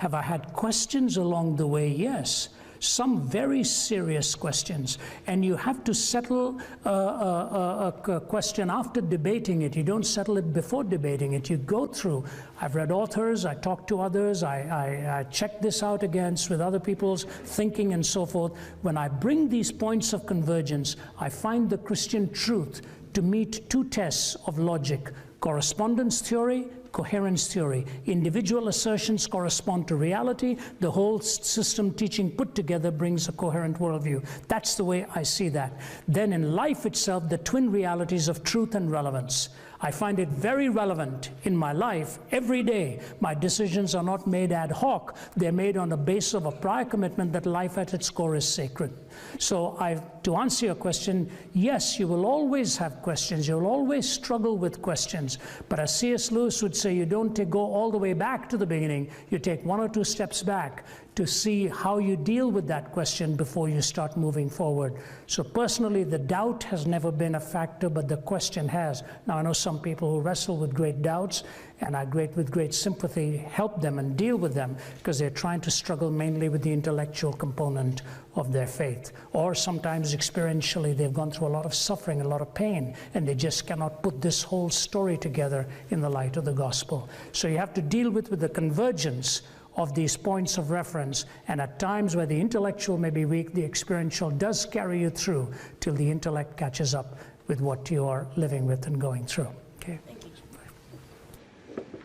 Have I had questions along the way? Yes. Some very serious questions, and you have to settle a question after debating it. You don't settle it before debating it. You go through. I've read authors, I talk to others, I check this out against with other people's thinking and so forth. When I bring these points of convergence, I find the Christian truth to meet two tests of logic: correspondence theory, coherence theory. Individual assertions correspond to reality. The whole system teaching put together brings a coherent worldview. That's the way I see that. Then in life itself, the twin realities of truth and relevance. I find it very relevant in my life every day. My decisions are not made ad hoc. They're made on the basis of a prior commitment that life at its core is sacred. So to answer your question, yes, you will always have questions. You'll always struggle with questions. But as C.S. Lewis would say, you don't go all the way back to the beginning. You take one or two steps back to see how you deal with that question before you start moving forward. So personally, the doubt has never been a factor, but the question has. Now, I know some people who wrestle with great doubts, and with great sympathy help them and deal with them because they're trying to struggle mainly with the intellectual component of their faith. Or sometimes experientially, they've gone through a lot of suffering, a lot of pain, and they just cannot put this whole story together in the light of the gospel. So you have to deal with the convergence of these points of reference, and at times where the intellectual may be weak, the experiential does carry you through till the intellect catches up with what you are living with and going through. Okay. Thank you.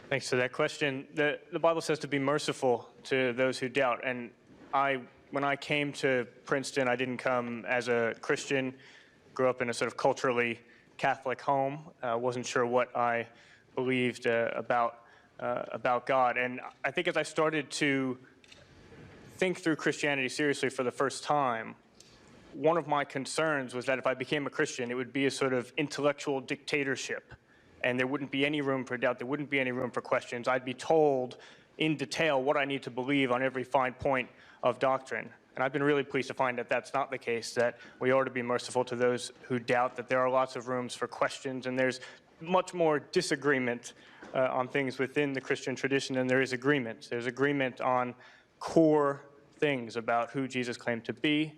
Thanks for that question. The Bible says to be merciful to those who doubt, and when I came to Princeton, I didn't come as a Christian, grew up in a sort of culturally Catholic home, wasn't sure what I believed about God. And I think as I started to think through Christianity seriously for the first time, one of my concerns was that if I became a Christian, it would be a sort of intellectual dictatorship, and there wouldn't be any room for doubt, there wouldn't be any room for questions. I'd be told in detail what I need to believe on every fine point of doctrine. And I've been really pleased to find that that's not the case, that we are to be merciful to those who doubt, that there are lots of rooms for questions, and there's much more disagreement on things within the Christian tradition than there is agreement. There's agreement on core things about who Jesus claimed to be,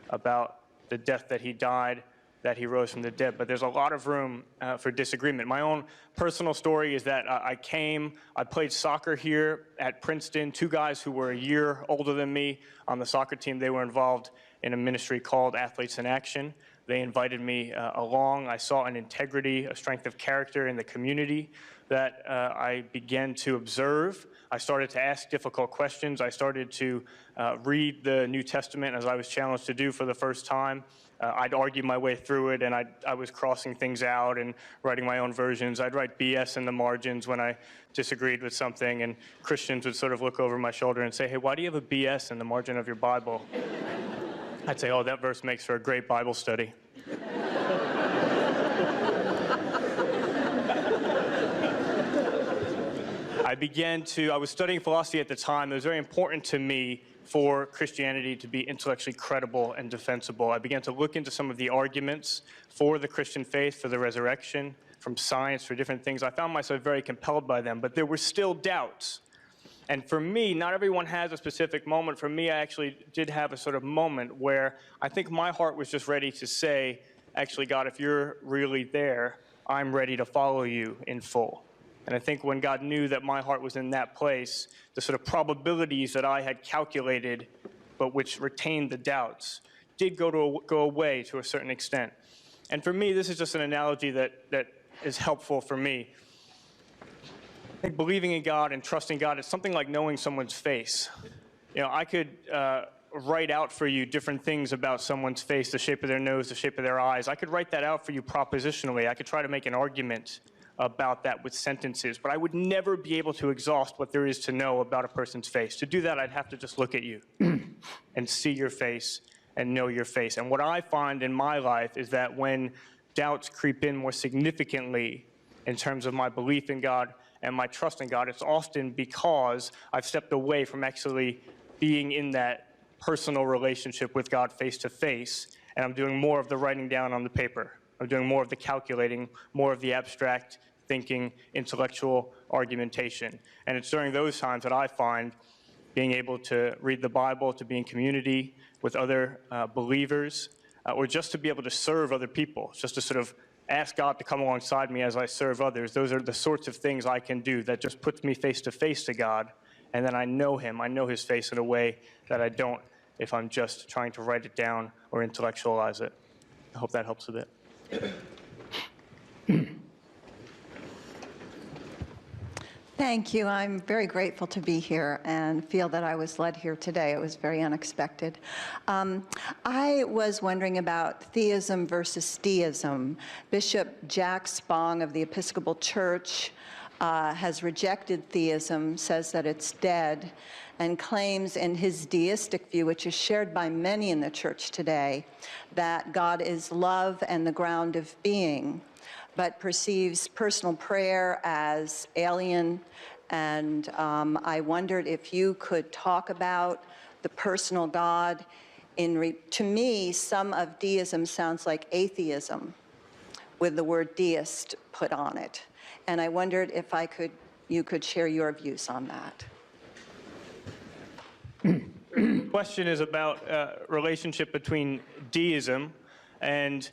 about the death that he died, that he rose from the dead, but there's a lot of room for disagreement. My own personal story is that I played soccer here at Princeton. Two guys who were a year older than me on the soccer team, they were involved in a ministry called Athletes in Action. They invited me along. I saw an integrity, a strength of character in the community that I began to observe. I started to ask difficult questions. I started to read the New Testament as I was challenged to do for the first time. I'd argue my way through it, and I was crossing things out and writing my own versions. I'd write BS in the margins when I disagreed with something, and Christians would sort of look over my shoulder and say, "Hey, why do you have a BS in the margin of your Bible?" I'd say, "Oh, that verse makes for a great Bible study." I was studying philosophy at the time. It was very important to me for Christianity to be intellectually credible and defensible. I began to look into some of the arguments for the Christian faith, for the resurrection, from science, for different things. I found myself very compelled by them, but there were still doubts. And for me, not everyone has a specific moment. For me, I actually did have a sort of moment where I think my heart was just ready to say, actually, God, if you're really there, I'm ready to follow you in full. And I think when God knew that my heart was in that place, the sort of probabilities that I had calculated, but which retained the doubts, did go away to a certain extent. And for me, this is just an analogy that is helpful for me. I think believing in God and trusting God is something like knowing someone's face. You know, I could write out for you different things about someone's face, the shape of their nose, the shape of their eyes. I could write that out for you propositionally. I could try to make an argument about that with sentences, but I would never be able to exhaust what there is to know about a person's face. To do that, I'd have to just look at you and see your face and know your face. And what I find in my life is that when doubts creep in more significantly in terms of my belief in God and my trust in God, it's often because I've stepped away from actually being in that personal relationship with God face to face, and I'm doing more of the writing down on the paper. I'm doing more of the calculating, more of the abstract thinking, intellectual argumentation. And it's during those times that I find being able to read the Bible, to be in community with other believers, or just to be able to serve other people, just to sort of ask God to come alongside me as I serve others. Those are the sorts of things I can do that just puts me face to God, and then I know him, I know his face in a way that I don't if I'm just trying to write it down or intellectualize it. I hope that helps a bit. Thank you. I'm very grateful to be here and feel that I was led here today. It was very unexpected. I was wondering about theism versus deism. Bishop Jack Spong of the Episcopal Church has rejected theism, says that it's dead, and claims in his deistic view, which is shared by many in the church today, that God is love and the ground of being, but perceives personal prayer as alien. And I wondered if you could talk about the personal God. To me, some of deism sounds like atheism with the word deist put on it. And I wondered if you could share your views on that. The question is about relationship between deism and,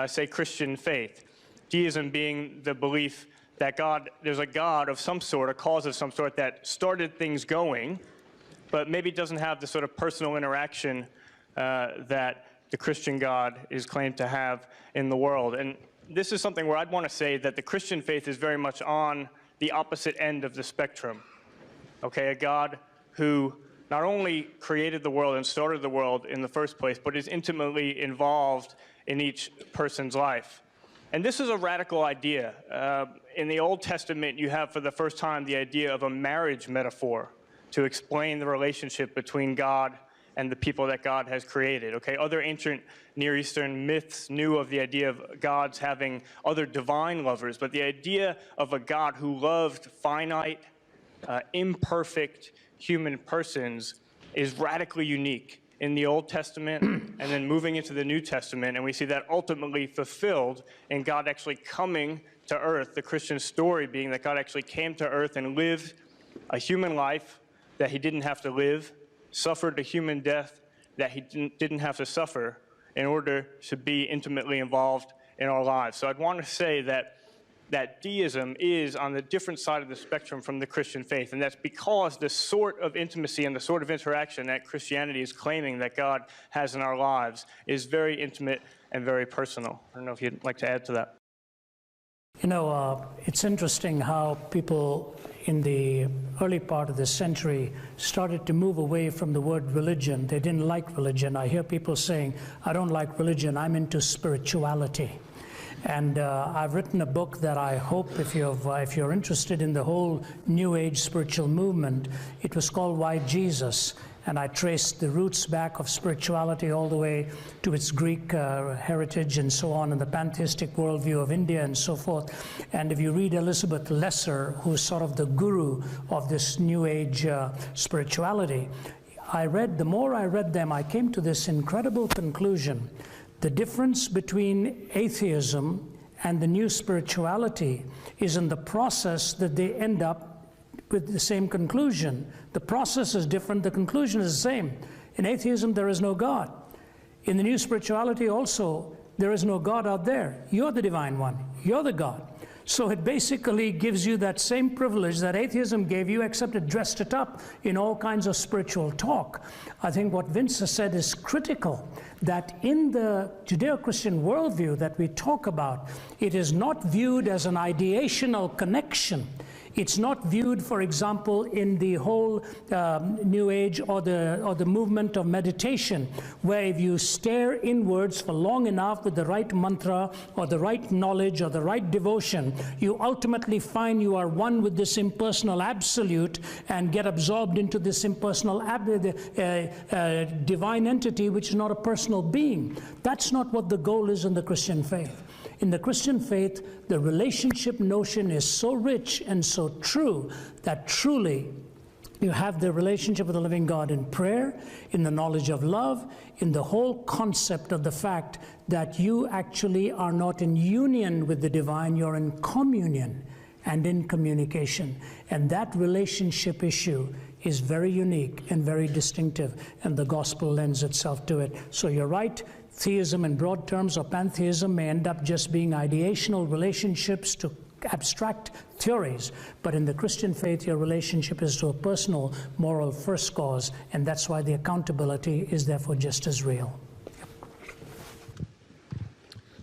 say, Christian faith. Deism being the belief that there's a God of some sort, a cause of some sort that started things going, but maybe doesn't have the sort of personal interaction that the Christian God is claimed to have in the world. And this is something where I'd want to say that the Christian faith is very much on the opposite end of the spectrum. Okay, a God who not only created the world and started the world in the first place, but is intimately involved in each person's life. And this is a radical idea. In the Old Testament, you have for the first time the idea of a marriage metaphor to explain the relationship between God and the people that God has created. Okay, other ancient Near Eastern myths knew of the idea of gods having other divine lovers, but the idea of a God who loved finite, imperfect human persons is radically unique in the Old Testament and then moving into the New Testament, and we see that ultimately fulfilled in God actually coming to earth, the Christian story being that God actually came to earth and lived a human life that he didn't have to live, suffered a human death that he didn't have to suffer in order to be intimately involved in our lives. So I'd want to say that deism is on the different side of the spectrum from the Christian faith, and that's because the sort of intimacy and the sort of interaction that Christianity is claiming that God has in our lives is very intimate and very personal. I don't know if you'd like to add to that. You know, it's interesting how people in the early part of this century started to move away from the word religion. They didn't like religion. I hear people saying, I don't like religion, I'm into spirituality. And I've written a book that I hope, if you're interested in the whole New Age spiritual movement, it was called Why Jesus? And I traced the roots back of spirituality all the way to its Greek heritage and so on, and the pantheistic worldview of India and so forth. And if you read Elizabeth Lesser, who's sort of the guru of this New Age spirituality, the more I read them, I came to this incredible conclusion. The difference between atheism and the new spirituality is in the process that they end up with the same conclusion. The process is different, the conclusion is the same. In atheism, there is no God. In the new spirituality also, there is no God out there. You're the divine one, you're the God. So it basically gives you that same privilege that atheism gave you, except it dressed it up in all kinds of spiritual talk. I think what Vince has said is critical, that in the Judeo-Christian worldview that we talk about, it is not viewed as an ideational connection. It's not viewed, for example, in the whole New Age or the movement of meditation, where if you stare inwards for long enough with the right mantra or the right knowledge or the right devotion, you ultimately find you are one with this impersonal absolute and get absorbed into this impersonal divine entity, which is not a personal being. That's not what the goal is in the Christian faith. In the Christian faith, the relationship notion is so rich and so true that truly you have the relationship with the living God in prayer, in the knowledge of love, in the whole concept of the fact that you actually are not in union with the divine, you're in communion and in communication. And that relationship issue is very unique and very distinctive, and the gospel lends itself to it. So you're right, theism in broad terms or pantheism may end up just being ideational relationships to abstract theories, but in the Christian faith, your relationship is to a personal, moral first cause, and that's why the accountability is therefore just as real.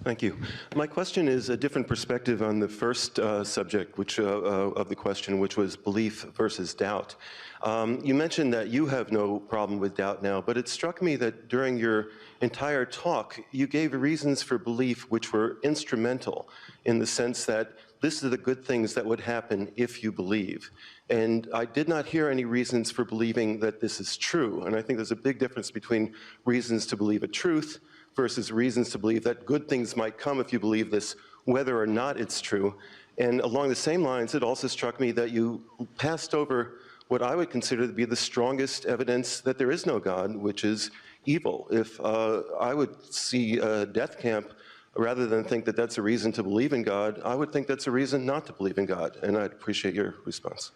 Thank you. My question is a different perspective on the first subject of the question, which was belief versus doubt. You mentioned that you have no problem with doubt now, but it struck me that during your entire talk, you gave reasons for belief which were instrumental in the sense that this are the good things that would happen if you believe. And I did not hear any reasons for believing that this is true. And I think there's a big difference between reasons to believe a truth versus reasons to believe that good things might come if you believe this, whether or not it's true. And along the same lines, it also struck me that you passed over what I would consider to be the strongest evidence that there is no God, which is evil. If I would see a death camp, rather than think that that's a reason to believe in God, I would think that's a reason not to believe in God. And I'd appreciate your response.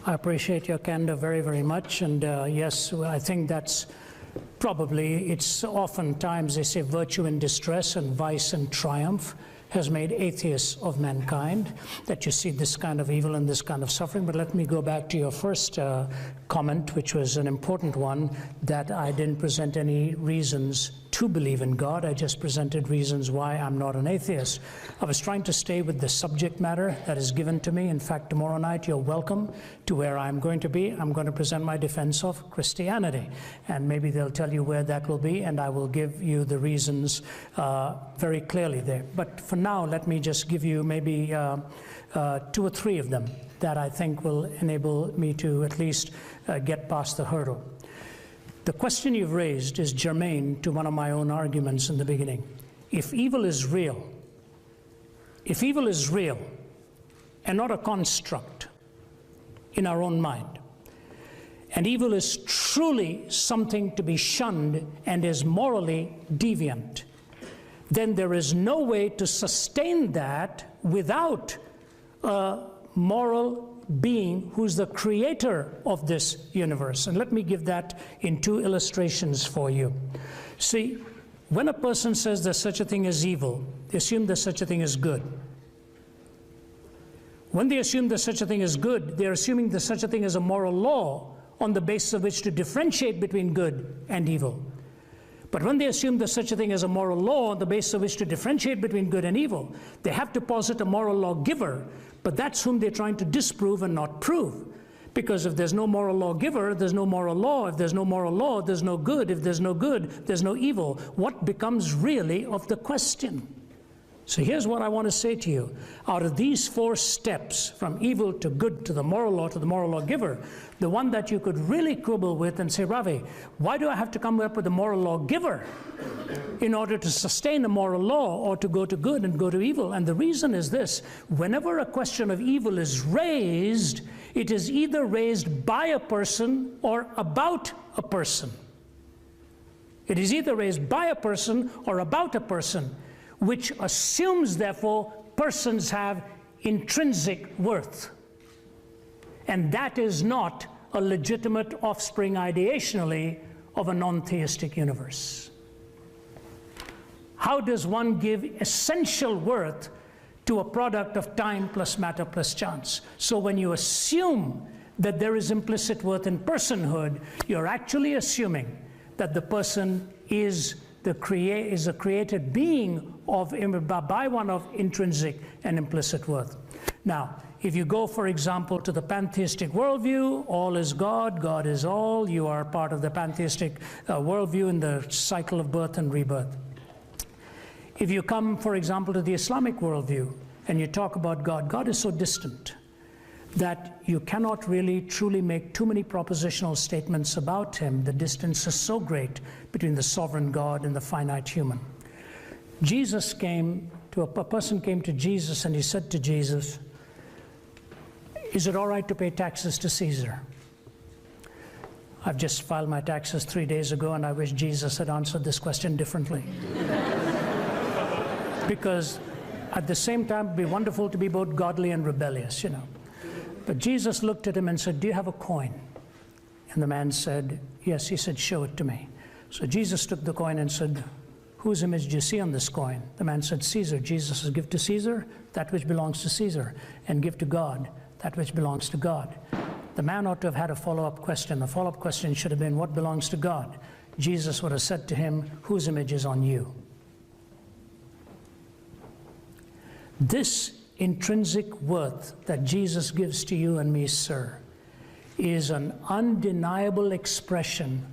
I appreciate your candor very, very much. And yes, I think that's probably, it's oftentimes they say virtue in distress and vice in triumph has made atheists of mankind, that you see this kind of evil and this kind of suffering. But let me go back to your first comment, which was an important one, that I didn't present any reasons to believe in God. I just presented reasons why I'm not an atheist. I was trying to stay with the subject matter that is given to me. In fact, tomorrow night, you're welcome to where I'm going to be. I'm going to present my defense of Christianity. And maybe they'll tell you where that will be, and I will give you the reasons very clearly there. But for now, let me just give you maybe 2 or 3 of them that I think will enable me to at least get past the hurdle. The question you've raised is germane to one of my own arguments in the beginning. If evil is real and not a construct in our own mind, and evil is truly something to be shunned and is morally deviant, then there is no way to sustain that without a moral being who's the creator of this universe. And let me give that in 2 illustrations for you. See, when a person says there's such a thing as evil, they assume there's such a thing as good. When they assume there's such a thing as good, they're assuming there's such a thing as a moral law on the basis of which to differentiate between good and evil. But when they assume there's such a thing as a moral law on the basis of which to differentiate between good and evil, they have to posit a moral lawgiver, but that's whom they're trying to disprove and not prove. Because if there's no moral lawgiver, there's no moral law. If there's no moral law, there's no good. If there's no good, there's no evil. What becomes really of the question? So here's what I want to say to you. Out of these 4 steps, from evil to good to the moral law to the moral lawgiver, the one that you could really quibble with and say, Ravi, why do I have to come up with a moral lawgiver in order to sustain a moral law or to go to good and go to evil? And the reason is this: whenever a question of evil is raised, it is either raised by a person or about a person. It is either raised by a person or about a person, which assumes, therefore, persons have intrinsic worth. And that is not a legitimate offspring ideationally of a non-theistic universe. How does one give essential worth to a product of time plus matter plus chance? So when you assume that there is implicit worth in personhood, you're actually assuming that the person is a created being by one of intrinsic and implicit worth. Now, if you go, for example, to the pantheistic worldview, all is God, God is all, you are part of the pantheistic worldview in the cycle of birth and rebirth. If you come, for example, to the Islamic worldview, and you talk about God, God is so distant that you cannot really truly make too many propositional statements about him. The distance is so great between the sovereign God and the finite human. A person came to Jesus and he said to Jesus, is it all right to pay taxes to Caesar? I've just filed my taxes 3 days ago, and I wish Jesus had answered this question differently. Because at the same time, it'd be wonderful to be both godly and rebellious, you know. But Jesus looked at him and said, "Do you have a coin?" And the man said, "Yes." He said, "Show it to me." So Jesus took the coin and said, "Whose image do you see on this coin?" The man said, "Caesar." Jesus said, "Give to Caesar that which belongs to Caesar, and give to God that which belongs to God." The man ought to have had a follow-up question. The follow-up question should have been, what belongs to God? Jesus would have said to him, "Whose image is on you?" This intrinsic worth that Jesus gives to you and me, sir, is an undeniable expression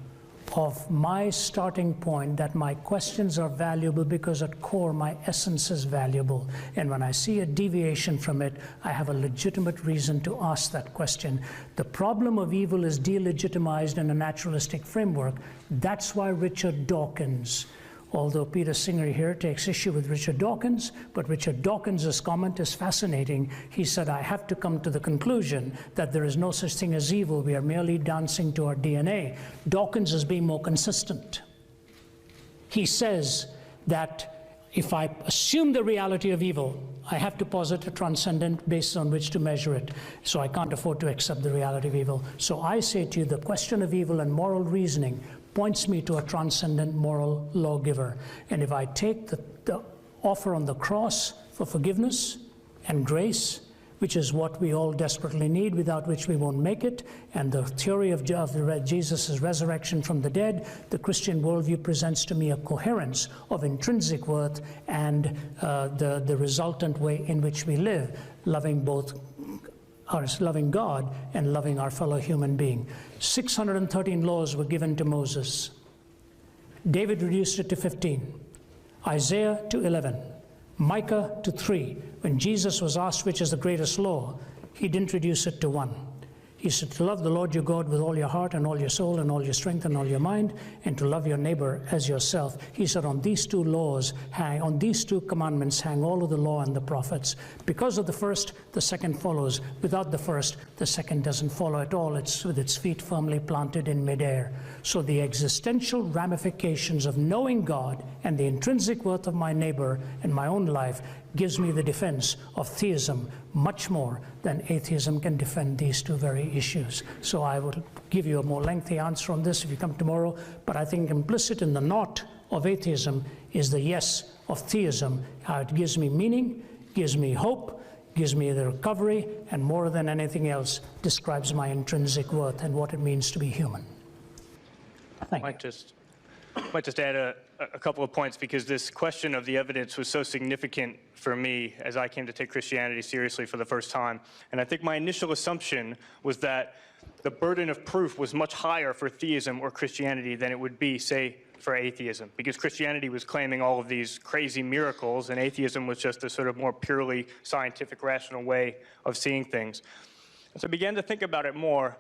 of my starting point, that my questions are valuable because at core my essence is valuable. And when I see a deviation from it, I have a legitimate reason to ask that question. The problem of evil is delegitimized in a naturalistic framework. That's why Richard Dawkins, although Peter Singer here takes issue with Richard Dawkins, but Richard Dawkins' comment is fascinating. He said, "I have to come to the conclusion that there is no such thing as evil. We are merely dancing to our DNA." Dawkins is being more consistent. He says that if I assume the reality of evil, I have to posit a transcendent basis on which to measure it. So I can't afford to accept the reality of evil. So I say to you, the question of evil and moral reasoning points me to a transcendent moral lawgiver. And if I take the offer on the cross for forgiveness and grace, which is what we all desperately need, without which we won't make it, and the theory of Jesus' resurrection from the dead, the Christian worldview presents to me a coherence of intrinsic worth and the resultant way in which we live, loving God and loving our fellow human being. 613 laws were given to Moses. David reduced it to 15. Isaiah to 11. Micah to 3. When Jesus was asked which is the greatest law, he didn't reduce it to 1. He said to love the Lord your God with all your heart and all your soul and all your strength and all your mind, and to love your neighbor as yourself. He said on these two commandments hang all of the law and the prophets. Because of the first, the second follows. Without the first, the second doesn't follow at all. It's with its feet firmly planted in midair. So the existential ramifications of knowing God and the intrinsic worth of my neighbor and my own life gives me the defense of theism much more than atheism can defend these two very issues. So I will give you a more lengthy answer on this if you come tomorrow, but I think implicit in the not of atheism is the yes of theism, how it gives me meaning, gives me hope, gives me the recovery, and more than anything else, describes my intrinsic worth and what it means to be human. Thank you. I might just add a couple of points, because this question of the evidence was so significant for me as I came to take Christianity seriously for the first time. And I think my initial assumption was that the burden of proof was much higher for theism or Christianity than it would be, say, for atheism, because Christianity was claiming all of these crazy miracles, and atheism was just a sort of more purely scientific, rational way of seeing things. As I began to think about it more,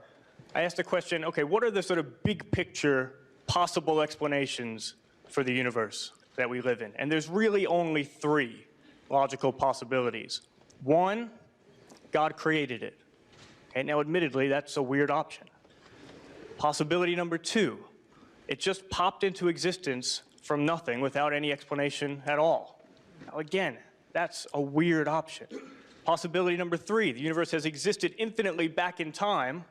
I asked the question, okay, what are the sort of big picture possible explanations for the universe that we live in? And there's really only 3 logical possibilities. 1, God created it. Okay, now admittedly, that's a weird option. Possibility number 2, it just popped into existence from nothing without any explanation at all. Now again, that's a weird option. Possibility number 3, the universe has existed infinitely back in time,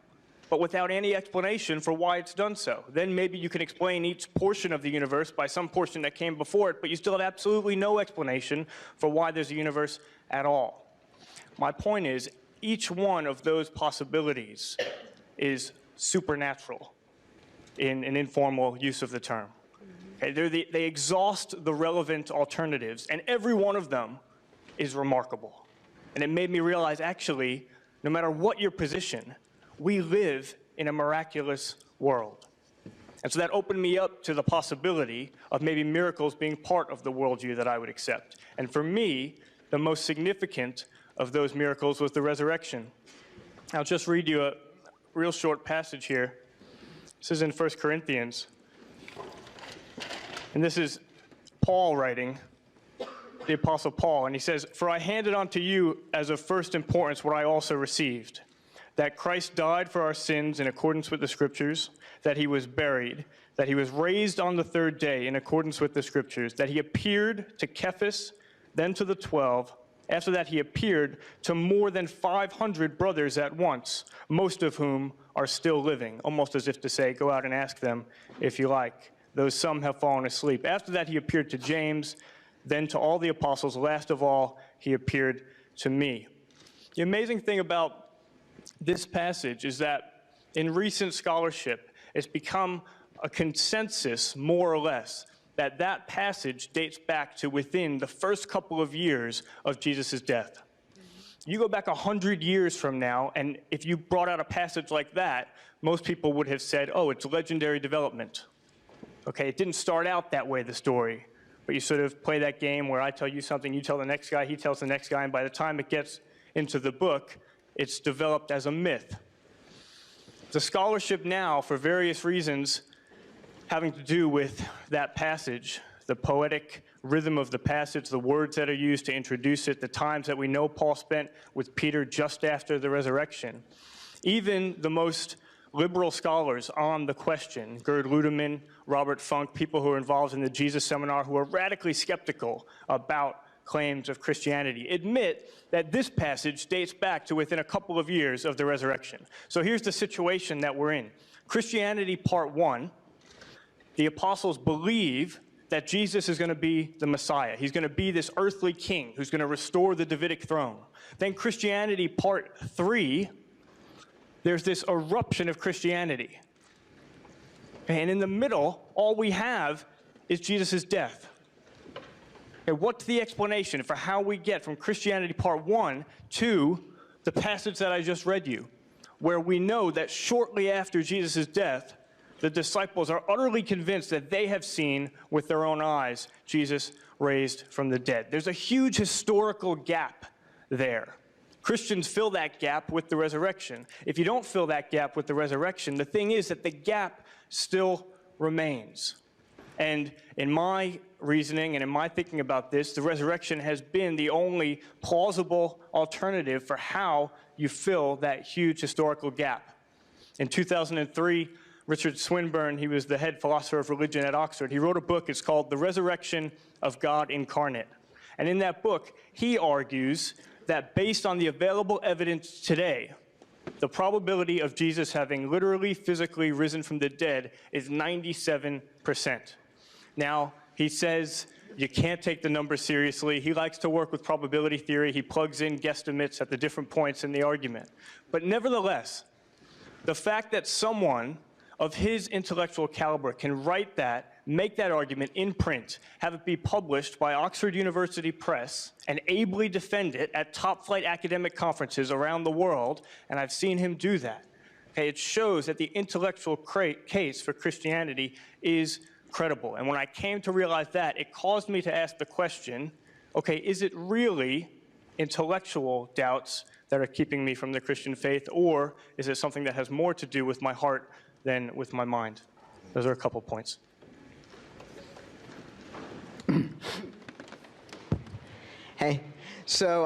but without any explanation for why it's done so. Then maybe you can explain each portion of the universe by some portion that came before it, but you still have absolutely no explanation for why there's a universe at all. My point is, each one of those possibilities is supernatural in an informal use of the term. Okay, they exhaust the relevant alternatives, and every one of them is remarkable. And it made me realize, actually, no matter what your position, we live in a miraculous world. And so that opened me up to the possibility of maybe miracles being part of the worldview that I would accept. And for me, the most significant of those miracles was the resurrection. I'll just read you a real short passage here. This is in 1 Corinthians. And this is Paul writing, the Apostle Paul. And he says, "For I handed on to you as of first importance what I also received, that Christ died for our sins in accordance with the Scriptures, that he was buried, that he was raised on the 3rd day in accordance with the Scriptures, that he appeared to Cephas, then to the 12, After that, he appeared to more than 500 brothers at once, most of whom are still living, almost as if to say, go out and ask them if you like, though some have fallen asleep. After that, he appeared to James, then to all the apostles. Last of all, he appeared to me. The amazing thing about this passage is that in recent scholarship, it's become a consensus, more or less, that that passage dates back to within the first couple of years of Jesus' death. You go back 100 years from now, and if you brought out a passage like that, most people would have said, oh, it's legendary development. Okay, it didn't start out that way, the story. But you sort of play that game where I tell you something, you tell the next guy, he tells the next guy, and by the time it gets into the book, it's developed as a myth. The scholarship now, for various reasons having to do with that passage, the poetic rhythm of the passage, the words that are used to introduce it, the times that we know Paul spent with Peter just after the resurrection, even the most liberal scholars on the question, Gerd Ludemann, Robert Funk, people who are involved in the Jesus Seminar who are radically skeptical about claims of Christianity, admit that this passage dates back to within a couple of years of the resurrection. So here's the situation that we're in. Christianity Part 1, the apostles believe that Jesus is going to be the Messiah. He's going to be this earthly king who's going to restore the Davidic throne. Then Christianity Part 3, there's this eruption of Christianity. And in the middle, all we have is Jesus' death. Okay, what's the explanation for how we get from Christianity Part 1 to the passage that I just read you, where we know that shortly after Jesus' death, the disciples are utterly convinced that they have seen with their own eyes Jesus raised from the dead? There's a huge historical gap there. Christians fill that gap with the resurrection. If you don't fill that gap with the resurrection, the thing is that the gap still remains. And in my reasoning and in my thinking about this, the resurrection has been the only plausible alternative for how you fill that huge historical gap. In 2003, Richard Swinburne, he was the head philosopher of religion at Oxford, he wrote a book, it's called The Resurrection of God Incarnate. And in that book, he argues that based on the available evidence today, the probability of Jesus having literally, physically risen from the dead is 97%. Now, he says you can't take the number seriously. He likes to work with probability theory. He plugs in guesstimates at the different points in the argument. But nevertheless, the fact that someone of his intellectual caliber can write that, make that argument in print, have it be published by Oxford University Press, and ably defend it at top-flight academic conferences around the world, and I've seen him do that. Okay, it shows that the intellectual case for Christianity is credible. And when I came to realize that, it caused me to ask the question, okay, is it really intellectual doubts that are keeping me from the Christian faith, or is it something that has more to do with my heart than with my mind? Those are a couple points. Hey, so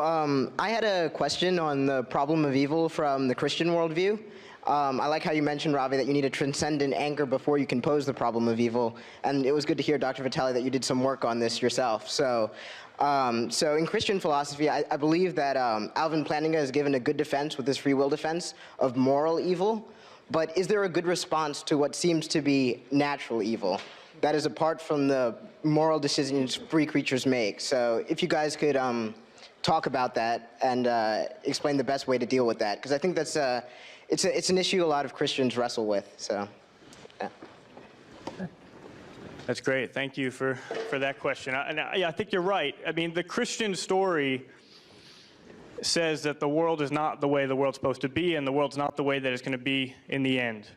I had a question on the problem of evil from the Christian worldview. I like how you mentioned, Ravi, that you need a transcendent anchor before you can pose the problem of evil. And it was good to hear, Dr. Vitale, that you did some work on this yourself. So in Christian philosophy, I believe that Alvin Plantinga has given a good defense with his free will defense of moral evil. But is there a good response to what seems to be natural evil that is apart from the moral decisions free creatures make? So if you guys could talk about that and explain the best way to deal with that, because I think that's it's an issue a lot of Christians wrestle with. So, yeah. That's great. Thank you for that question. I think you're right. I mean, the Christian story says that the world is not the way the world's supposed to be, and the world's not the way that it's going to be in the end.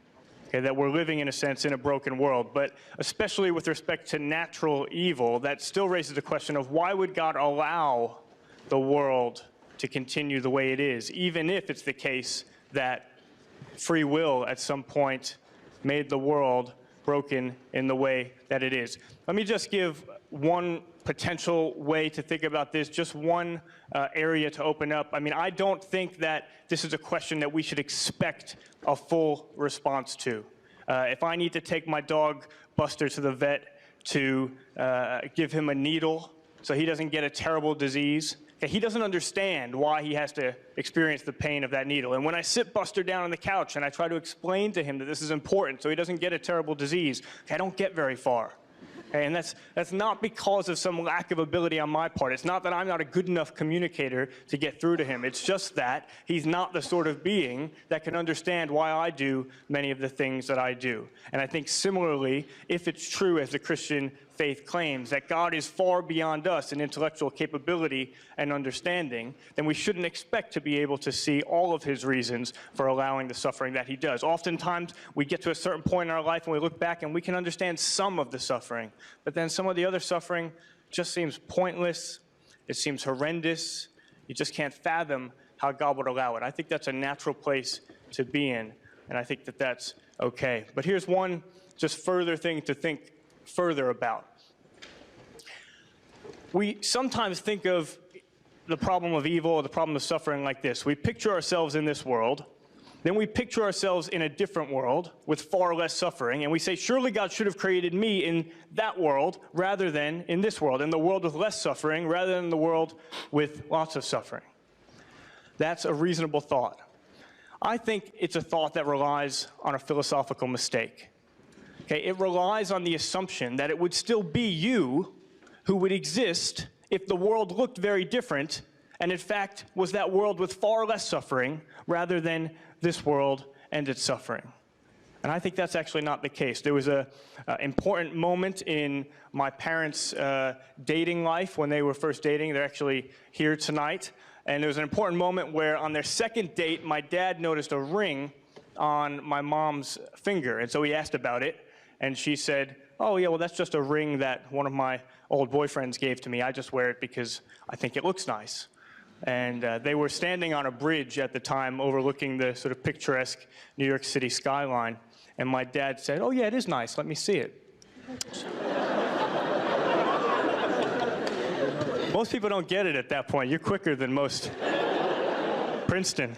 Okay, that we're living, in a sense, in a broken world. But especially with respect to natural evil, that still raises the question of why would God allow the world to continue the way it is, even if it's the case that free will at some point made the world broken in the way that it is. Let me just give one potential way to think about this, just one area to open up. I mean, I don't think that this is a question that we should expect a full response to. If I need to take my dog Buster to the vet to give him a needle so he doesn't get a terrible disease, Okay, he doesn't understand why he has to experience the pain of that needle. And when I sit Buster down on the couch and I try to explain to him that this is important so he doesn't get a terrible disease, okay, I don't get very far. Okay, and that's not because of some lack of ability on my part. It's not that I'm not a good enough communicator to get through to him. It's just that he's not the sort of being that can understand why I do many of the things that I do. And I think similarly, if it's true as the Christian faith claims that God is far beyond us in intellectual capability and understanding, then we shouldn't expect to be able to see all of his reasons for allowing the suffering that he does. Oftentimes, we get to a certain point in our life and we look back and we can understand some of the suffering, but then some of the other suffering just seems pointless, it seems horrendous, you just can't fathom how God would allow it. I think that's a natural place to be in, and I think that that's okay. But here's one just further thing to think further about. We sometimes think of the problem of evil or the problem of suffering like this. We picture ourselves in this world, then we picture ourselves in a different world with far less suffering, and we say, surely God should have created me in that world rather than in this world, in the world with less suffering rather than the world with lots of suffering. That's a reasonable thought. I think it's a thought that relies on a philosophical mistake. Okay, it relies on the assumption that it would still be you who would exist if the world looked very different, and in fact was that world with far less suffering rather than this world and its suffering. And I think that's actually not the case. There was an important moment in my parents' dating life when they were first dating. They're actually here tonight. And there was an important moment where on their second date, my dad noticed a ring on my mom's finger. And so he asked about it. And she said, oh, yeah, well, that's just a ring that one of my old boyfriends gave to me. I just wear it because I think it looks nice. And they were standing on a bridge at the time overlooking the sort of picturesque New York City skyline. And my dad said, oh, yeah, it is nice. Let me see it. Most people don't get it at that point. You're quicker than most. Princeton.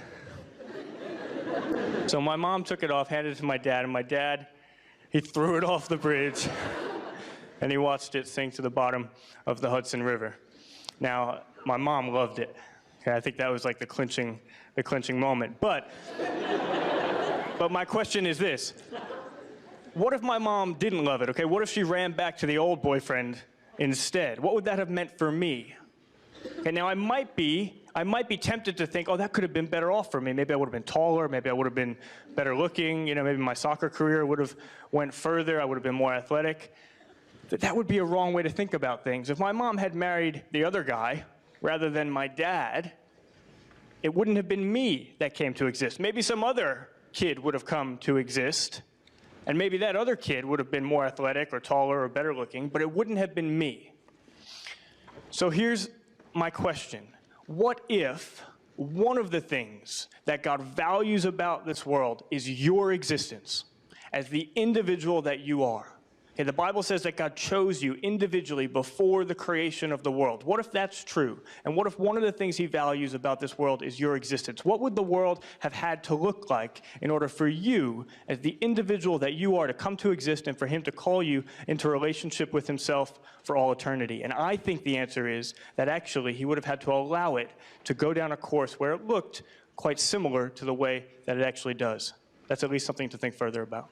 So my mom took it off, handed it to my dad, and my dad, he threw it off the bridge, and he watched it sink to the bottom of the Hudson River. Now, my mom loved it. Okay, I think that was like the clinching moment. But my question is this. What if my mom didn't love it, okay? What if she ran back to the old boyfriend instead? What would that have meant for me? Okay, now I might be tempted to think, oh, that could have been better off for me. Maybe I would have been taller, maybe I would have been better looking, maybe my soccer career would have went further, I would have been more athletic. That would be a wrong way to think about things. If my mom had married the other guy rather than my dad, it wouldn't have been me that came to exist. Maybe some other kid would have come to exist, and maybe that other kid would have been more athletic or taller or better looking, but it wouldn't have been me. So here's my question. What if one of the things that God values about this world is your existence as the individual that you are? Okay, the Bible says that God chose you individually before the creation of the world. What if that's true? And what if one of the things he values about this world is your existence? What would the world have had to look like in order for you, as the individual that you are, to come to exist and for him to call you into a relationship with himself for all eternity? And I think the answer is that actually he would have had to allow it to go down a course where it looked quite similar to the way that it actually does. That's at least something to think further about.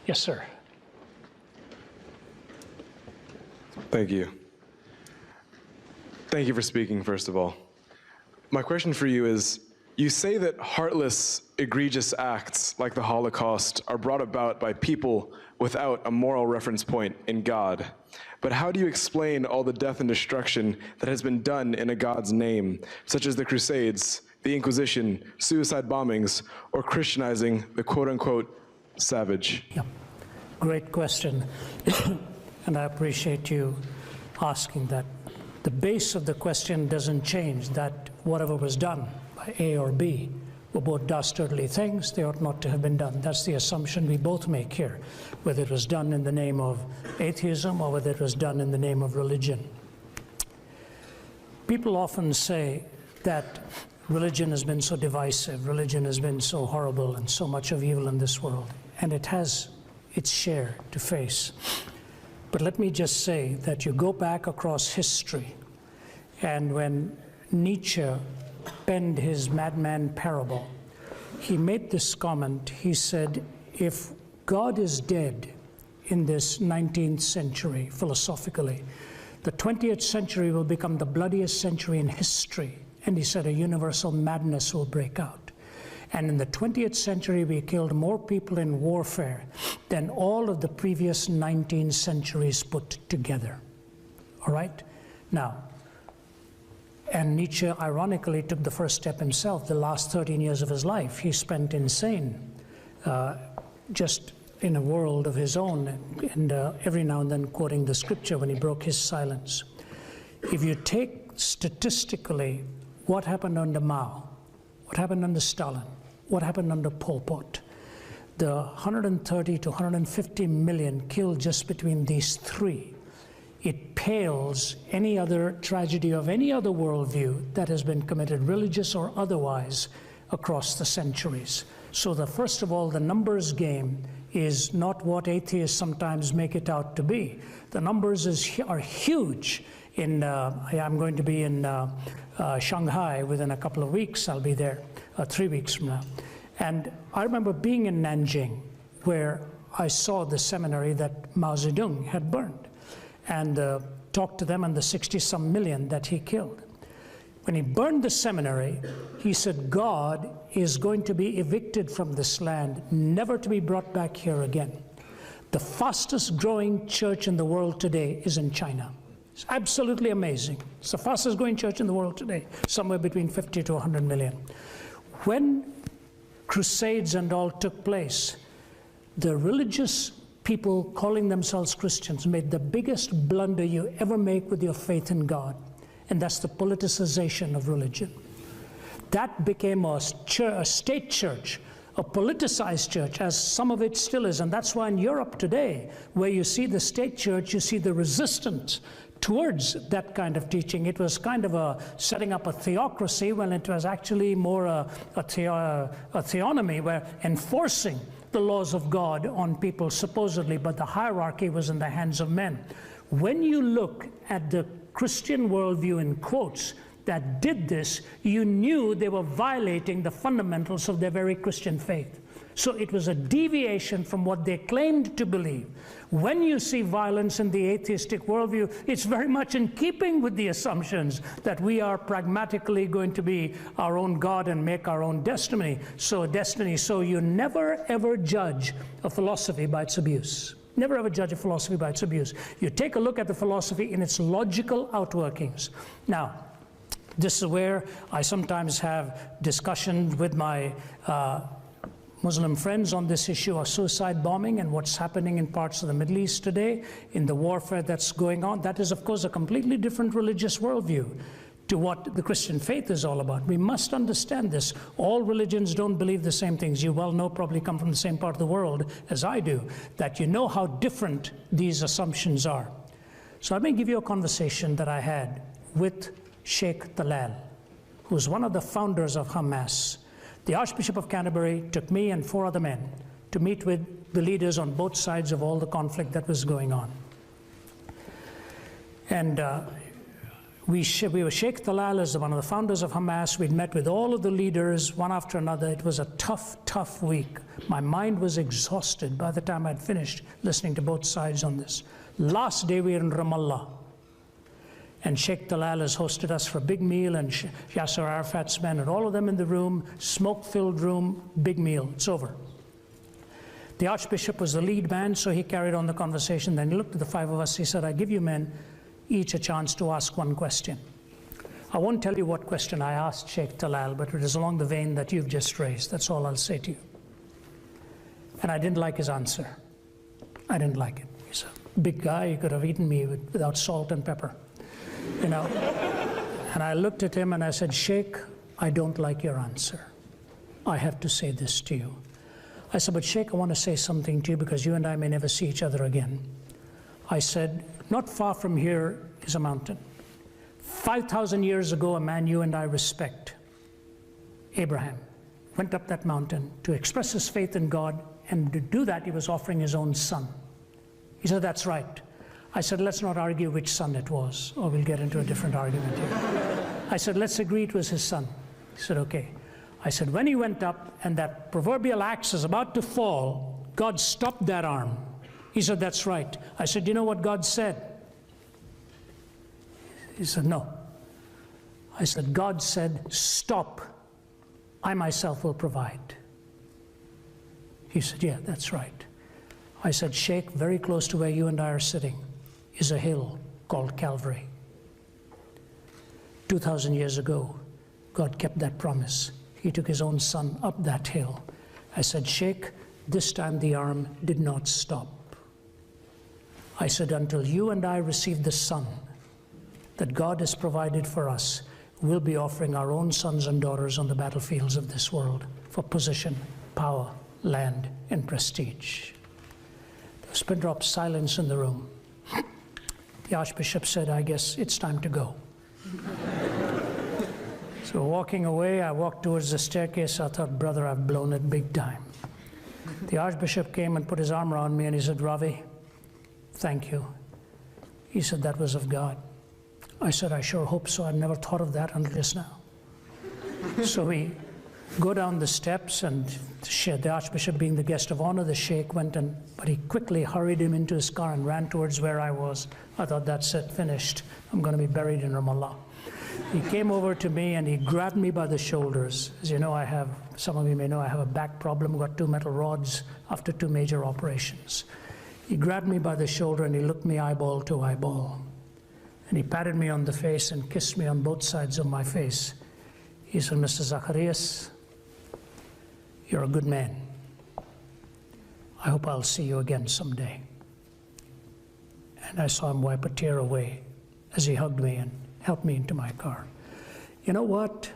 Yes, sir. Thank you. Thank you for speaking, first of all. My question for you is, you say that heartless, egregious acts like the Holocaust are brought about by people without a moral reference point in God. But how do you explain all the death and destruction that has been done in a God's name, such as the Crusades, the Inquisition, suicide bombings, or Christianizing the quote-unquote savage? Yep. Great question. And I appreciate you asking that. The base of the question doesn't change, that whatever was done by A or B were both dastardly things. They ought not to have been done. That's the assumption we both make here, whether it was done in the name of atheism or whether it was done in the name of religion. People often say that religion has been so divisive, religion has been so horrible and so much of evil in this world, and it has its share to face. But let me just say that you go back across history, and when Nietzsche penned his madman parable, he made this comment. He said, if God is dead in this 19th century, philosophically, the 20th century will become the bloodiest century in history. And he said a universal madness will break out. And in the 20th century, we killed more people in warfare than all of the previous 19 centuries put together. All right? Now, and Nietzsche, ironically, took the first step himself. The last 13 years of his life, he spent insane, just in a world of his own, and every now and then quoting the scripture when he broke his silence. If you take statistically what happened under Mao, what happened under Stalin, what happened under Pol Pot, the 130 to 150 million killed just between these three, it pales any other tragedy of any other worldview that has been committed, religious or otherwise, across the centuries. So first of all, the numbers game is not what atheists sometimes make it out to be. The numbers are huge. I'm going to be in Shanghai within a couple of weeks. I'll be there 3 weeks from now. And I remember being in Nanjing, where I saw the seminary that Mao Zedong had burned, and talked to them on the 60-some million that he killed. When he burned the seminary, he said, God is going to be evicted from this land, never to be brought back here again. The fastest growing church in the world today is in China. It's absolutely amazing. It's the fastest growing church in the world today, somewhere between 50 to 100 million. When crusades and all took place, the religious people calling themselves Christians made the biggest blunder you ever make with your faith in God, and that's the politicization of religion. That became a state church, a politicized church, as some of it still is, and that's why in Europe today, where you see the state church, you see the resistance towards that kind of teaching. It was kind of setting up a theocracy when it was actually more a theonomy, where enforcing the laws of God on people supposedly, but the hierarchy was in the hands of men. When you look at the Christian worldview in quotes that did this, you knew they were violating the fundamentals of their very Christian faith. So it was a deviation from what they claimed to believe. When you see violence in the atheistic worldview, it's very much in keeping with the assumptions that we are pragmatically going to be our own God and make our own destiny. So you never ever judge a philosophy by its abuse. Never ever judge a philosophy by its abuse. You take a look at the philosophy in its logical outworkings. Now, this is where I sometimes have discussions with my Muslim friends on this issue of suicide bombing and what's happening in parts of the Middle East today, in the warfare that's going on. That is, of course, a completely different religious worldview to what the Christian faith is all about. We must understand this. All religions don't believe the same things. You well know, probably come from the same part of the world as I do, that you know how different these assumptions are. So let me give you a conversation that I had with Sheikh Talal, who's one of the founders of Hamas. The Archbishop of Canterbury took me and 4 other men to meet with the leaders on both sides of all the conflict that was going on. And we were Sheikh Talal as one of the founders of Hamas. We'd met with all of the leaders, one after another. It was a tough, tough week. My mind was exhausted by the time I'd finished listening to both sides on this. Last day we were in Ramallah. And Sheikh Talal has hosted us for a big meal, and Yasser Arafat's men, and all of them in the room, smoke-filled room, big meal. It's over. The Archbishop was the lead man, so he carried on the conversation. Then he looked at the 5 of us. He said, I give you men each a chance to ask one question. I won't tell you what question I asked Sheikh Talal, but it is along the vein that you've just raised. That's all I'll say to you. And I didn't like his answer. I didn't like it. He's a big guy. He could have eaten me without salt and pepper. You know, and I looked at him and I said, Sheikh, I don't like your answer. I have to say this to you. I said, but Sheikh, I want to say something to you because you and I may never see each other again. I said, not far from here is a mountain. 5,000 years ago, a man you and I respect, Abraham, went up that mountain to express his faith in God, and to do that, he was offering his own son. He said, that's right. I said, let's not argue which son it was, or we'll get into a different argument here. I said, let's agree it was his son. He said, okay. I said, when he went up and that proverbial axe is about to fall, God stopped that arm. He said, that's right. I said, you know what God said? He said, no. I said, God said, stop. I myself will provide. He said, yeah, that's right. I said, Sheikh, very close to where you and I are sitting is a hill called Calvary. 2,000 years ago, God kept that promise. He took his own son up that hill. I said, Sheikh, this time the arm did not stop. I said, until you and I receive the son that God has provided for us, we'll be offering our own sons and daughters on the battlefields of this world for position, power, land, and prestige. There was a pin drop silence in the room. The Archbishop said, I guess it's time to go. So walking away, I walked towards the staircase. I thought, brother, I've blown it big time. The Archbishop came and put his arm around me and he said, Ravi, thank you. He said, that was of God. I said, I sure hope so. I've never thought of that until just now. So we go down the steps, and the Archbishop being the guest of honor, the Sheikh went but he quickly hurried him into his car and ran towards where I was. I thought, that's it, finished. I'm going to be buried in Ramallah. He came over to me and he grabbed me by the shoulders. As you know, some of you may know, I have a back problem, got 2 metal rods after 2 major operations. He grabbed me by the shoulder and he looked me eyeball to eyeball. And he patted me on the face and kissed me on both sides of my face. He said, Mr. Zacharias, you're a good man. I hope I'll see you again someday. And I saw him wipe a tear away as he hugged me and helped me into my car. You know what?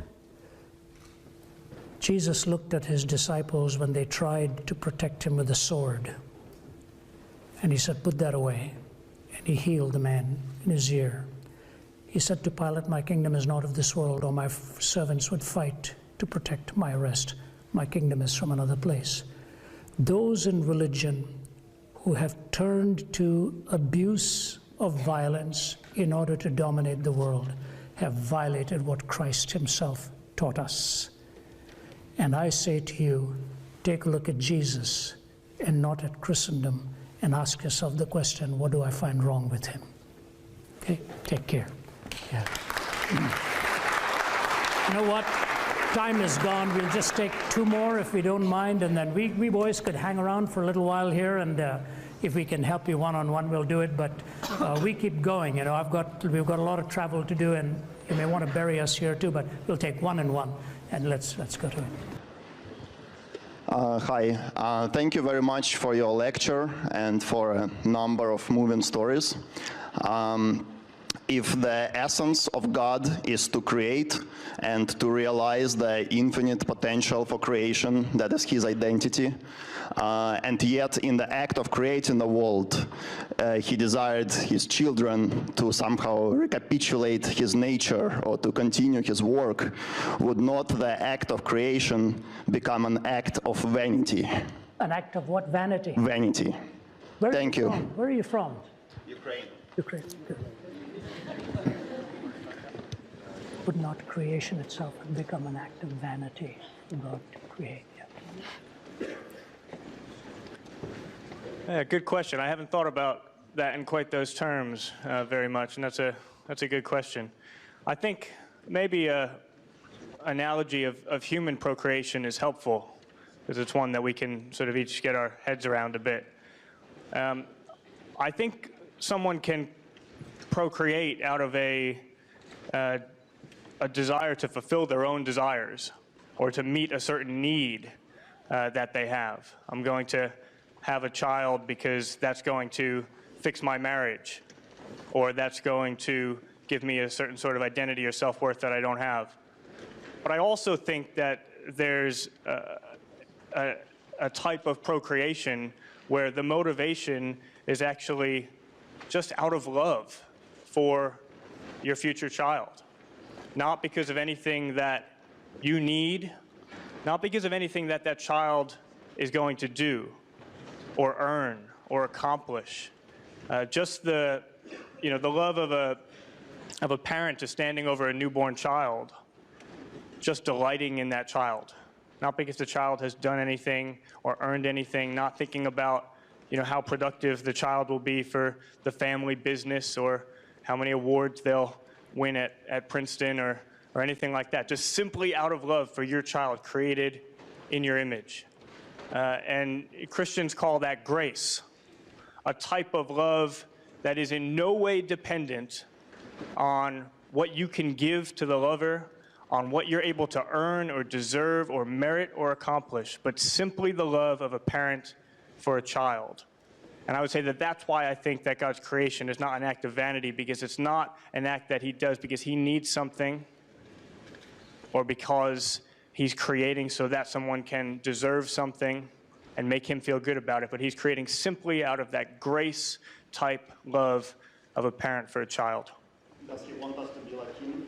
Jesus looked at his disciples when they tried to protect him with a sword. And he said, put that away. And he healed the man in his ear. He said to Pilate, my kingdom is not of this world, or my servants would fight to protect my arrest. My kingdom is from another place. Those in religion who have turned to abuse of violence in order to dominate the world have violated what Christ himself taught us. And I say to you, take a look at Jesus and not at Christendom, and ask yourself the question, what do I find wrong with him? Okay, take care. Yeah. You know what? Time is gone. We'll just take 2 more if we don't mind, and then we boys could hang around for a little while here, and if we can help you one-on-one, we'll do it, but we keep going. You know, we've got a lot of travel to do, and you may want to bury us here too, but we'll take 1 and 1, and let's go to it. Hi, thank you very much for your lecture and for a number of moving stories. If the essence of God is to create and to realize the infinite potential for creation, that is his identity, and yet in the act of creating the world, he desired his children to somehow recapitulate his nature or to continue his work, would not the act of creation become an act of vanity? An act of what? Vanity? Vanity. Thank you. Where are you from? Ukraine. Ukraine. Good. Would not creation itself become an act of vanity for God to create? Yeah, good question. I haven't thought about that in quite those terms very much, and that's a good question. I think maybe an analogy of human procreation is helpful, because it's one that we can sort of each get our heads around a bit. I think someone can procreate out of a desire to fulfill their own desires or to meet a certain need that they have. I'm going to have a child because that's going to fix my marriage, or that's going to give me a certain sort of identity or self-worth that I don't have. But I also think that there's a type of procreation where the motivation is actually just out of love for your future child. Not because of anything that you need, not because of anything that that child is going to do or earn or accomplish, Just the love of a parent just standing over a newborn child, just delighting in that child. Not because the child has done anything or earned anything, not thinking about how productive the child will be for the family business or how many awards they'll win at Princeton or anything like that. Just simply out of love for your child created in your image. And Christians call that grace, a type of love that is in no way dependent on what you can give to the lover, on what you're able to earn or deserve or merit or accomplish, but simply the love of a parent for a child. And I would say that that's why I think that God's creation is not an act of vanity, because it's not an act that he does because he needs something or because he's creating so that someone can deserve something and make him feel good about it, but he's creating simply out of that grace-type love of a parent for a child. Does he want us to be like him?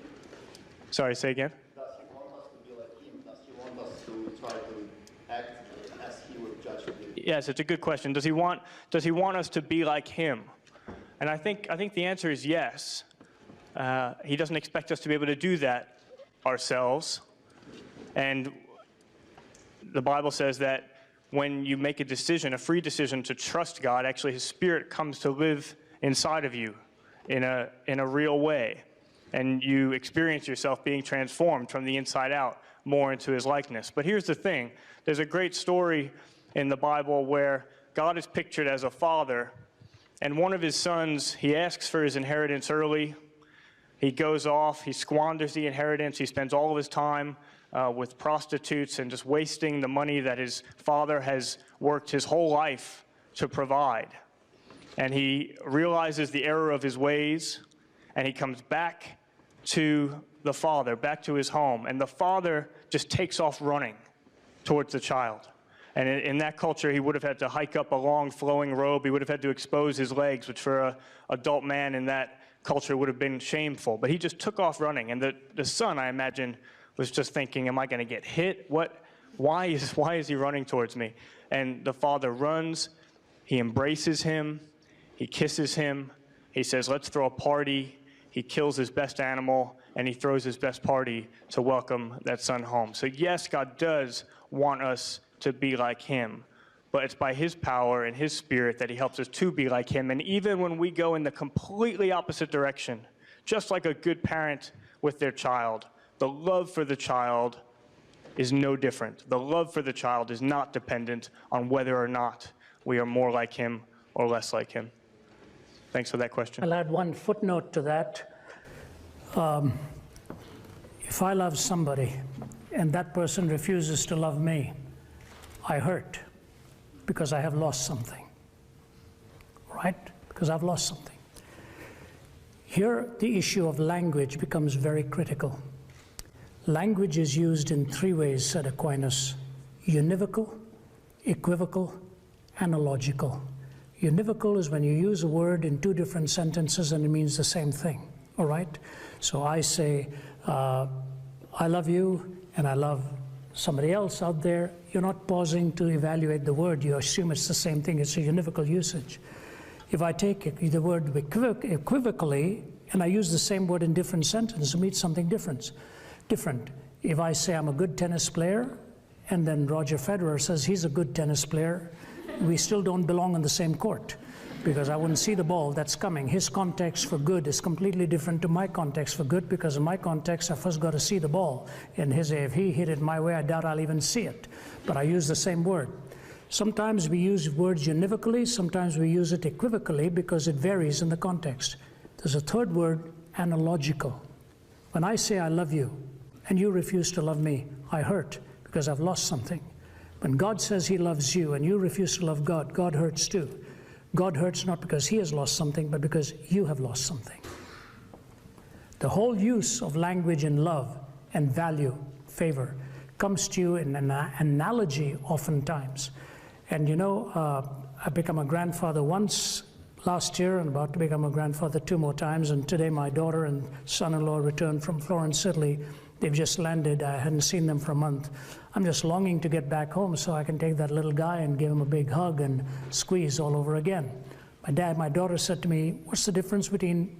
Sorry, say again? Does he want us to be like him? Does he want us to try to act as he would judge us? Yes, it's a good question. Does he want us to be like him? And I think the answer is yes. He doesn't expect us to be able to do that ourselves. And the Bible says that when you make a decision, a free decision to trust God, actually his Spirit comes to live inside of you in a real way. And you experience yourself being transformed from the inside out more into his likeness. But here's the thing. There's a great story in the Bible where God is pictured as a father, and one of his sons, he asks for his inheritance early. He goes off, he squanders the inheritance, he spends all of his time with prostitutes and just wasting the money that his father has worked his whole life to provide. And he realizes the error of his ways, and he comes back to the father, back to his home, and the father just takes off running towards the child. And in that culture, he would have had to hike up a long flowing robe. He would have had to expose his legs, which for an adult man in that culture would have been shameful. But he just took off running. And the son, I imagine, was just thinking, am I going to get hit? Why is he running towards me? And the father runs. He embraces him. He kisses him. He says, let's throw a party. He kills his best animal, and he throws his best party to welcome that son home. So yes, God does want us to be like him, but it's by his power and his Spirit that he helps us to be like him. And even when we go in the completely opposite direction, just like a good parent with their child, the love for the child is no different. The love for the child is not dependent on whether or not we are more like him or less like him. Thanks for that question. I'll add one footnote to that. If I love somebody and that person refuses to love me, I hurt because I have lost something, right? Because I've lost something. Here, the issue of language becomes very critical. Language is used in three ways, said Aquinas: univocal, equivocal, analogical. Univocal is when you use a word in two different sentences and it means the same thing, all right? So I say, I love you, and I love somebody else out there. You're not pausing to evaluate the word. You assume it's the same thing. It's a univocal usage. If I take the word equivocally and I use the same word in different sentences, it means something different. If I say I'm a good tennis player, and then Roger Federer says he's a good tennis player, we still don't belong on the same court, because I wouldn't see the ball that's coming. His context for good is completely different to my context for good, because in my context, I first got to see the ball. In his, if he hit it my way, I doubt I'll even see it. But I use the same word. Sometimes we use words univocally, sometimes we use it equivocally, because it varies in the context. There's a third word, analogical. When I say I love you, and you refuse to love me, I hurt, because I've lost something. When God says he loves you, and you refuse to love God, God hurts too. God hurts not because he has lost something, but because you have lost something. The whole use of language in love and value, favor, comes to you in an analogy oftentimes. And you know, I became a grandfather once last year and about to become a grandfather 2 more times, and today my daughter and son-in-law returned from Florence, Italy. They've just landed. I hadn't seen them for a month. I'm just longing to get back home so I can take that little guy and give him a big hug and squeeze all over again. My daughter said to me, what's the difference between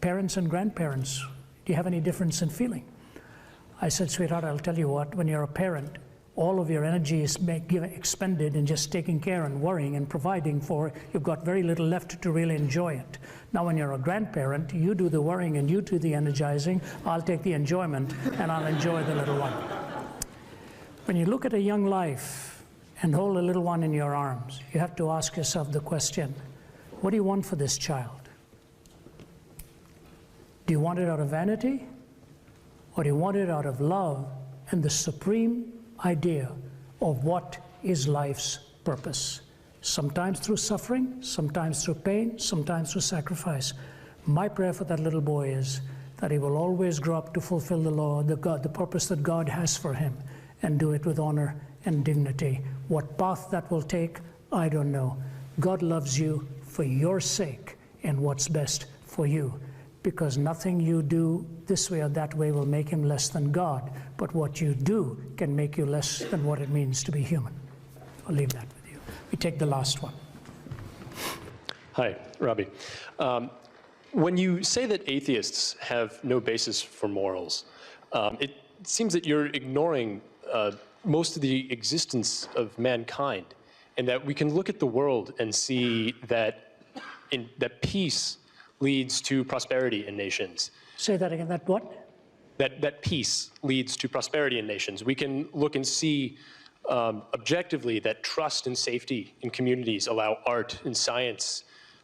parents and grandparents? Do you have any difference in feeling? I said, sweetheart, I'll tell you what, when you're a parent, all of your energy is expended in just taking care and worrying and providing for, you've got very little left to really enjoy it. Now when you're a grandparent, you do the worrying and you do the energizing, I'll take the enjoyment and I'll enjoy the little one. When you look at a young life and hold a little one in your arms, you have to ask yourself the question, what do you want for this child? Do you want it out of vanity? Or do you want it out of love and the supreme idea of what is life's purpose? Sometimes through suffering, sometimes through pain, sometimes through sacrifice. My prayer for that little boy is that he will always grow up to fulfill the law, the purpose that God has for him, and do it with honor and dignity. What path that will take, I don't know. God loves you for your sake and what's best for you, because nothing you do this way or that way will make him less than God, but what you do can make you less than what it means to be human. I'll leave that with you. We take the last one. Hi, Ravi. When you say that atheists have no basis for morals, it seems that you're ignoring most of the existence of mankind, and that we can look at the world and see that peace leads to prosperity in nations. Say that again, that what? That peace leads to prosperity in nations. We can look and see objectively that trust and safety in communities allow art and science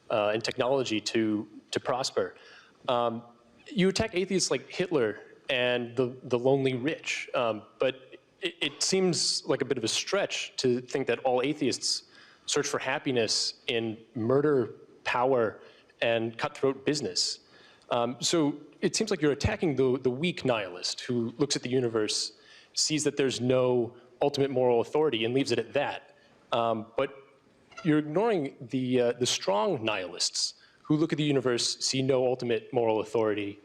and technology to prosper. You attack atheists like Hitler and the lonely rich, but it seems like a bit of a stretch to think that all atheists search for happiness in murder, power, and cutthroat business. So it seems like you're attacking the weak nihilist who looks at the universe, sees that there's no ultimate moral authority, and leaves it at that. But you're ignoring the strong nihilists who look at the universe, see no ultimate moral authority,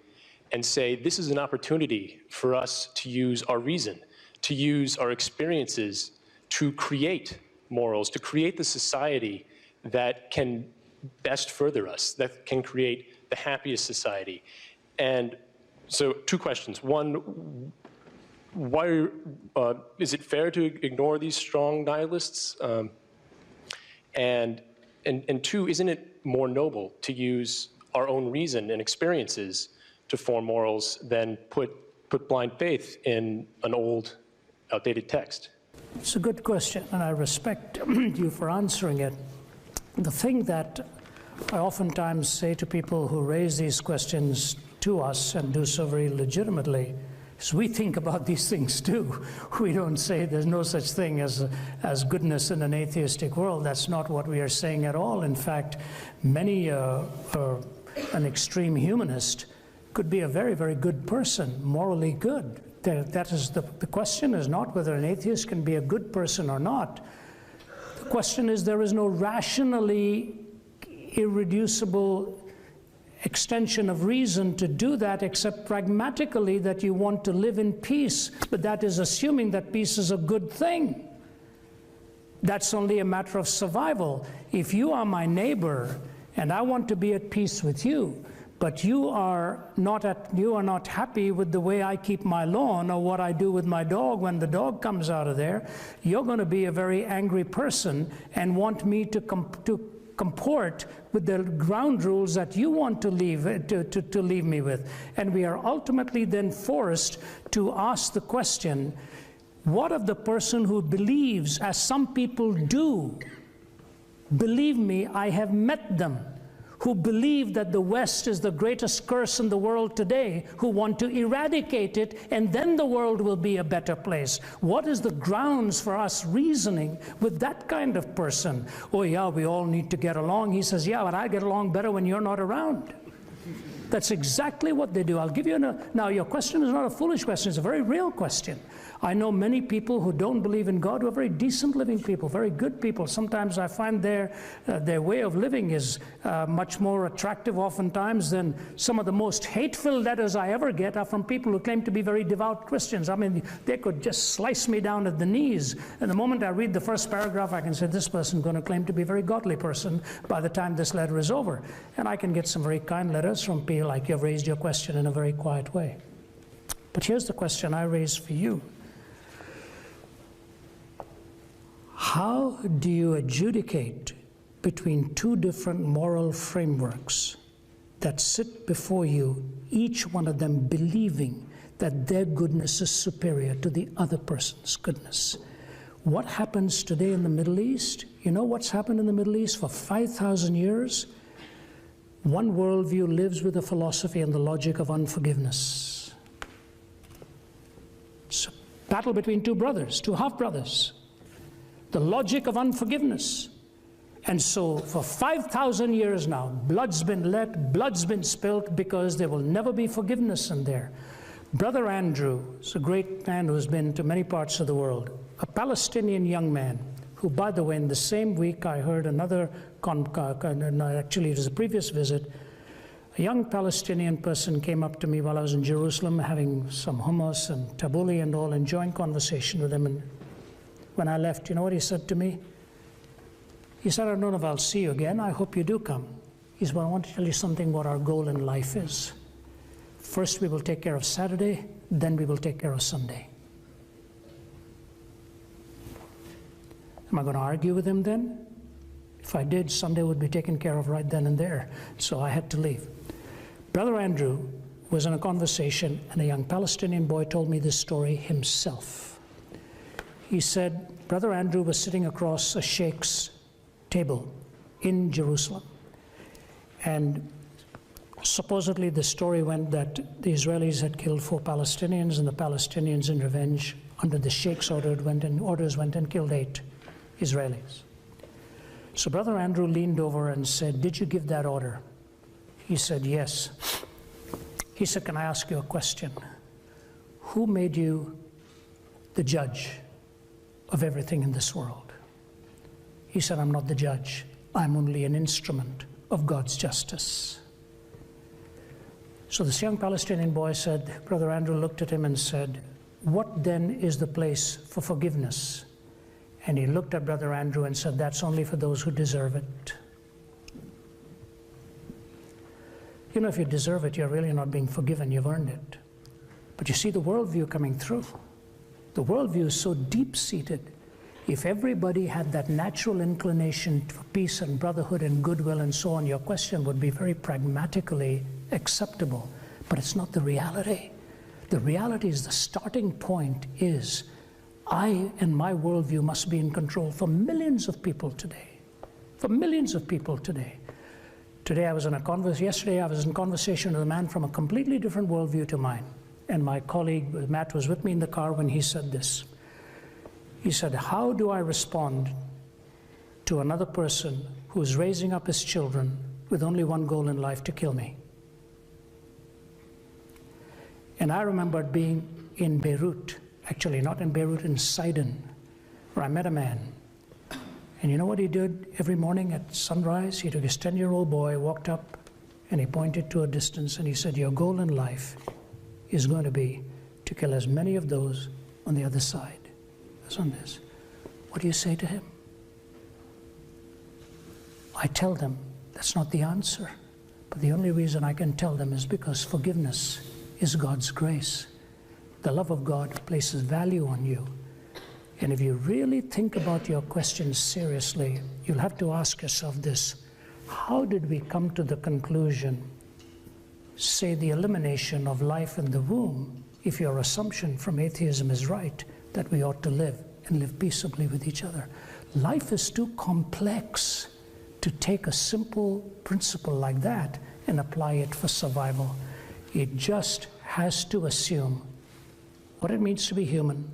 and say, this is an opportunity for us to use our reason, to use our experiences to create morals, to create the society that can best further us, that can create the happiest society. And so 2 questions. One, why is it fair to ignore these strong nihilists? And 2, isn't it more noble to use our own reason and experiences to form morals than put blind faith in an old, outdated text? It's a good question, and I respect you for answering it. The thing that I oftentimes say to people who raise these questions to us and do so very legitimately is we think about these things too. We don't say there's no such thing as goodness in an atheistic world. That's not what we are saying at all. In fact, many, an extreme humanist could be a very, very good person, morally good. That is the question is not whether an atheist can be a good person or not. The question is there is no rationally irreducible extension of reason to do that except pragmatically that you want to live in peace, but that is assuming that peace is a good thing. That's only a matter of survival. If you are my neighbor and I want to be at peace with you, but you are not happy with the way I keep my lawn or what I do with my dog when the dog comes out of there, you're going to be a very angry person and want me to comport with the ground rules that you want to leave me with. And we are ultimately then forced to ask the question, what of the person who believes, as some people do? Believe me, I have met them, who believe that the West is the greatest curse in the world today, who want to eradicate it, and then the world will be a better place. What is the grounds for us reasoning with that kind of person? Oh yeah, we all need to get along. He says, yeah, but I get along better when you're not around. That's exactly what they do. I'll give you now your question is not a foolish question, it's a very real question. I know many people who don't believe in God who are very decent living people, very good people. Sometimes I find their way of living is much more attractive oftentimes than some of the most hateful letters I ever get are from people who claim to be very devout Christians. I mean, they could just slice me down at the knees. And the moment I read the first paragraph, I can say, this person is going to claim to be a very godly person by the time this letter is over. And I can get some very kind letters from people like, you've raised your question in a very quiet way. But here's the question I raise for you. How do you adjudicate between two different moral frameworks that sit before you, each one of them believing that their goodness is superior to the other person's goodness? What happens today in the Middle East? You know what's happened in the Middle East for 5,000 years? One worldview lives with the philosophy and the logic of unforgiveness. It's a battle between two brothers, two half-brothers. The logic of unforgiveness. And so for 5,000 years now, blood's been let, blood's been spilt, because there will never be forgiveness in there. Brother Andrew is a great man who's been to many parts of the world, a Palestinian young man who, by the way, in the same week I heard another, actually it was a previous visit, a young Palestinian person came up to me while I was in Jerusalem having some hummus and tabbouleh and all, enjoying conversation with him. And when I left, you know what he said to me? He said, I don't know if I'll see you again. I hope you do come. He said, well, I want to tell you something what our goal in life is. First, we will take care of Saturday, then we will take care of Sunday. Am I going to argue with him then? If I did, Sunday would be taken care of right then and there. So I had to leave. Brother Andrew was in a conversation, and a young Palestinian boy told me this story himself. He said, Brother Andrew was sitting across a sheikh's table in Jerusalem. And supposedly the story went that the Israelis had killed 4 Palestinians, and the Palestinians in revenge, under the sheikh's orders, went and killed 8 Israelis. So Brother Andrew leaned over and said, did you give that order? He said, yes. He said, can I ask you a question? Who made you the judge of everything in this world? He said, I'm not the judge. I'm only an instrument of God's justice. So this young Palestinian boy said, Brother Andrew looked at him and said, what then is the place for forgiveness? And he looked at Brother Andrew and said, that's only for those who deserve it. You know, if you deserve it, you're really not being forgiven, you've earned it. But you see the worldview coming through. The worldview is so deep-seated. If everybody had that natural inclination for peace and brotherhood and goodwill and so on, your question would be very pragmatically acceptable. But it's not the reality. The reality is the starting point is I and my worldview must be in control for millions of people today. For millions of people today. Yesterday I was in conversation with a man from a completely different worldview to mine. And my colleague, Matt, was with me in the car when he said this. He said, how do I respond to another person who's raising up his children with only one goal in life, to kill me? And I remembered being in Beirut, actually not in Beirut, in Sidon, where I met a man. And you know what he did every morning at sunrise? He took his 10-year-old boy, walked up, and he pointed to a distance, and he said, your goal in life is going to be to kill as many of those on the other side as on this. What do you say to him? I tell them that's not the answer. But the only reason I can tell them is because forgiveness is God's grace. The love of God places value on you. And if you really think about your questions seriously, you'll have to ask yourself this. How did we come to the conclusion, say the elimination of life in the womb, if your assumption from atheism is right, that we ought to live and live peaceably with each other? Life is too complex to take a simple principle like that and apply it for survival. It just has to assume what it means to be human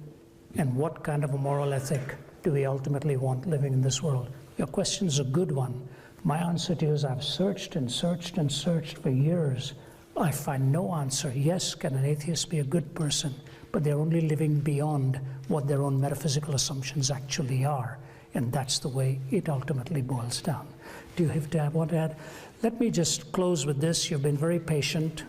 and what kind of a moral ethic do we ultimately want living in this world. Your question is a good one. My answer to you is I've searched and searched and searched for years. I find no answer. Yes, can an atheist be a good person? but they're only living beyond what their own metaphysical assumptions actually are. And that's the way it ultimately boils down. Do you want to add? Let me just close with this. You've been very patient.